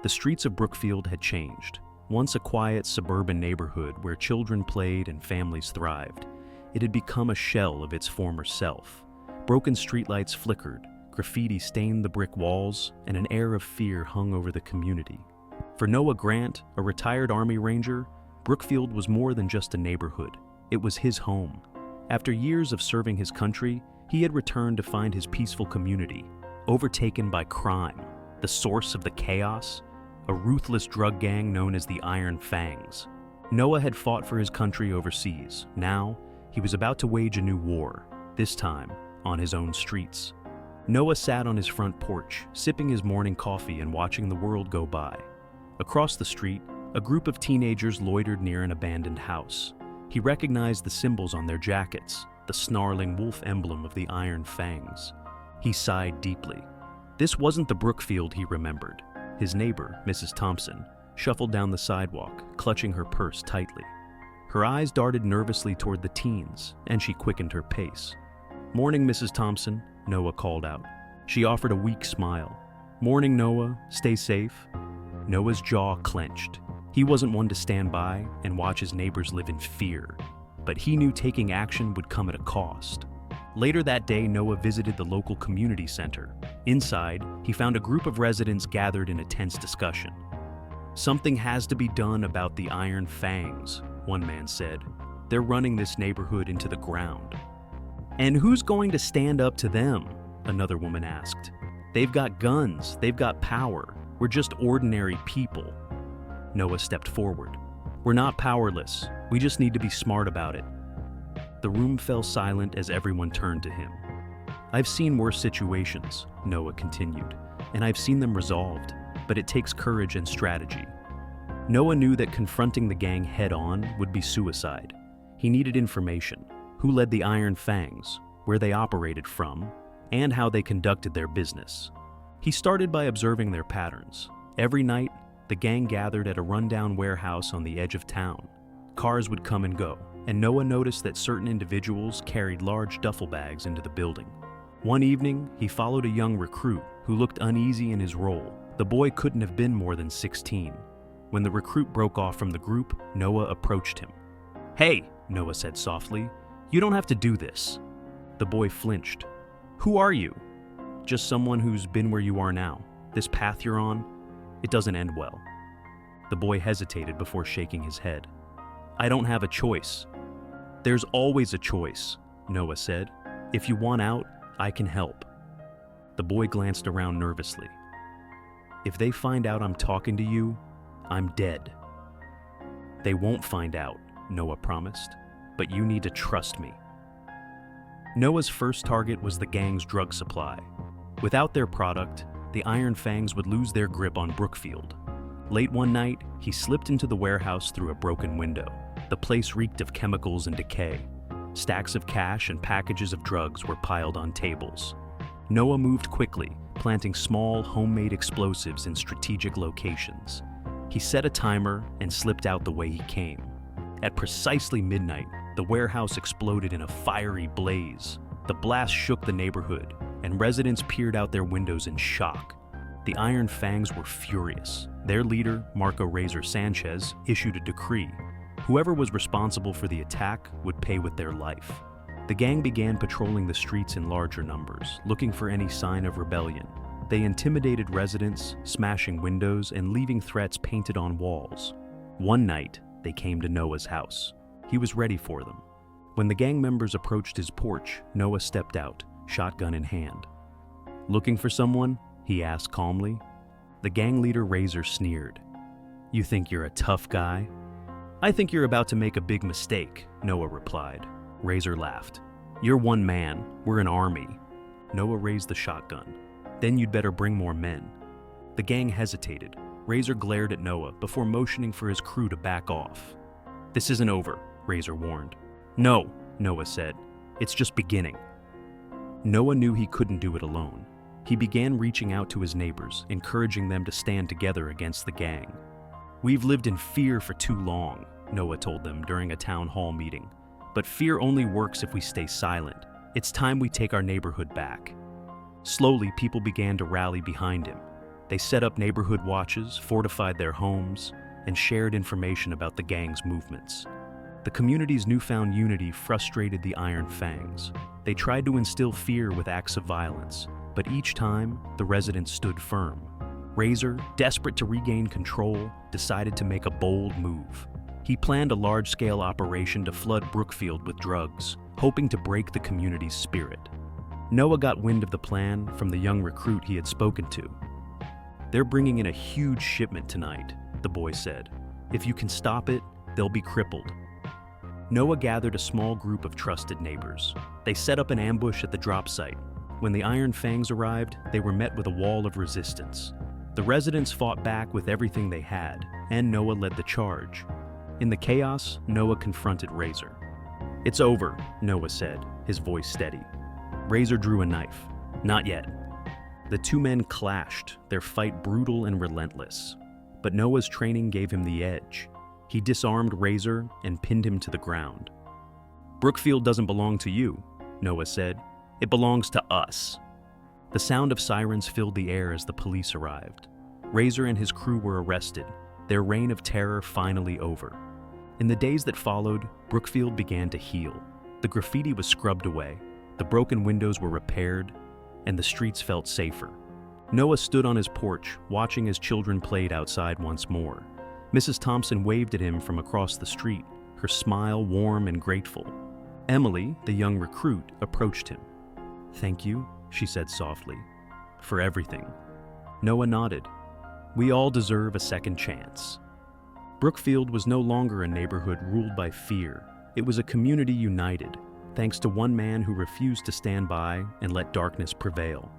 The streets of Brookfield had changed. Once a quiet suburban neighborhood where children played and families thrived, it had become a shell of its former self. Broken streetlights flickered, graffiti stained the brick walls, and an air of fear hung over the community. For Noah Grant, a retired Army Ranger, Brookfield was more than just a neighborhood. It was his home. After years of serving his country, he had returned to find his peaceful community overtaken by crime, the source of the chaos, a ruthless drug gang known as the Iron Fangs. Noah had fought for his country overseas. Now, he was about to wage a new war, this time on his own streets. Noah sat on his front porch, sipping his morning coffee and watching the world go by. Across the street, a group of teenagers loitered near an abandoned house. He recognized the symbols on their jackets, the snarling wolf emblem of the Iron Fangs. He sighed deeply. This wasn't the Brookfield he remembered. His neighbor, Mrs. Thompson, shuffled down the sidewalk, clutching her purse tightly. Her eyes darted nervously toward the teens, and she quickened her pace. "Morning, Mrs. Thompson," Noah called out. She offered a weak smile. "Morning, Noah. Stay safe." Noah's jaw clenched. He wasn't one to stand by and watch his neighbors live in fear, but he knew taking action would come at a cost. Later that day, Noah visited the local community center. Inside, he found a group of residents gathered in a tense discussion. "Something has to be done about the Iron Fangs," one man said. "They're running this neighborhood into the ground." "And who's going to stand up to them?" another woman asked. "They've got guns, they've got power. We're just ordinary people." Noah stepped forward. "We're not powerless. We just need to be smart about it." The room fell silent as everyone turned to him. "I've seen worse situations," Noah continued, "and I've seen them resolved, but it takes courage and strategy." Noah knew that confronting the gang head-on would be suicide. He needed information: who led the Iron Fangs, where they operated from, and how they conducted their business. He started by observing their patterns. Every night, the gang gathered at a rundown warehouse on the edge of town. Cars would come and go, and Noah noticed that certain individuals carried large duffel bags into the building. One evening, he followed a young recruit who looked uneasy in his role. The boy couldn't have been more than 16. When the recruit broke off from the group, Noah approached him. "Hey," Noah said softly, "you don't have to do this." The boy flinched. "Who are you?" "Just someone who's been where you are now. This path you're on, it doesn't end well." The boy hesitated before shaking his head. "I don't have a choice." "There's always a choice," Noah said. "If you want out, I can help." The boy glanced around nervously. "If they find out I'm talking to you, I'm dead." "They won't find out," Noah promised, "but you need to trust me." Noah's first target was the gang's drug supply. Without their product, the Iron Fangs would lose their grip on Brookfield. Late one night, he slipped into the warehouse through a broken window. The place reeked of chemicals and decay. Stacks of cash and packages of drugs were piled on tables. Noah moved quickly, planting small, homemade explosives in strategic locations. He set a timer and slipped out the way he came. At precisely midnight, the warehouse exploded in a fiery blaze. The blast shook the neighborhood, and residents peered out their windows in shock. The Iron Fangs were furious. Their leader, Marco Razor Sanchez, issued a decree. Whoever was responsible for the attack would pay with their life. The gang began patrolling the streets in larger numbers, looking for any sign of rebellion. They intimidated residents, smashing windows and leaving threats painted on walls. One night, they came to Noah's house. He was ready for them. When the gang members approached his porch, Noah stepped out, shotgun in hand. "Looking for someone?" he asked calmly. The gang leader Razor sneered. "You think you're a tough guy?" "I think you're about to make a big mistake," Noah replied. Razor laughed. "You're one man. We're an army." Noah raised the shotgun. "Then you'd better bring more men." The gang hesitated. Razor glared at Noah before motioning for his crew to back off. "This isn't over," Razor warned. "No," Noah said. "It's just beginning." Noah knew he couldn't do it alone. He began reaching out to his neighbors, encouraging them to stand together against the gang. "We've lived in fear for too long," Noah told them during a town hall meeting. "But fear only works if we stay silent. It's time we take our neighborhood back." Slowly, people began to rally behind him. They set up neighborhood watches, fortified their homes, and shared information about the gang's movements. The community's newfound unity frustrated the Iron Fangs. They tried to instill fear with acts of violence, but each time, the residents stood firm. Razor, desperate to regain control, decided to make a bold move. He planned a large-scale operation to flood Brookfield with drugs, hoping to break the community's spirit. Noah got wind of the plan from the young recruit he had spoken to. "They're bringing in a huge shipment tonight," the boy said. "If you can stop it, they'll be crippled." Noah gathered a small group of trusted neighbors. They set up an ambush at the drop site. When the Iron Fangs arrived, they were met with a wall of resistance. The residents fought back with everything they had, and Noah led the charge. In the chaos, Noah confronted Razor. "It's over," Noah said, his voice steady. Razor drew a knife. "Not yet." The two men clashed, their fight brutal and relentless. But Noah's training gave him the edge. He disarmed Razor and pinned him to the ground. "Brookfield doesn't belong to you," Noah said. "It belongs to us." The sound of sirens filled the air as the police arrived. Razor and his crew were arrested, their reign of terror finally over. In the days that followed, Brookfield began to heal. The graffiti was scrubbed away, the broken windows were repaired, and the streets felt safer. Noah stood on his porch, watching as children played outside once more. Mrs. Thompson waved at him from across the street, her smile warm and grateful. Emily, the young recruit, approached him. "Thank you," she said softly, "for everything." Noah nodded. "We all deserve a second chance." Brookfield was no longer a neighborhood ruled by fear. It was a community united, thanks to one man who refused to stand by and let darkness prevail.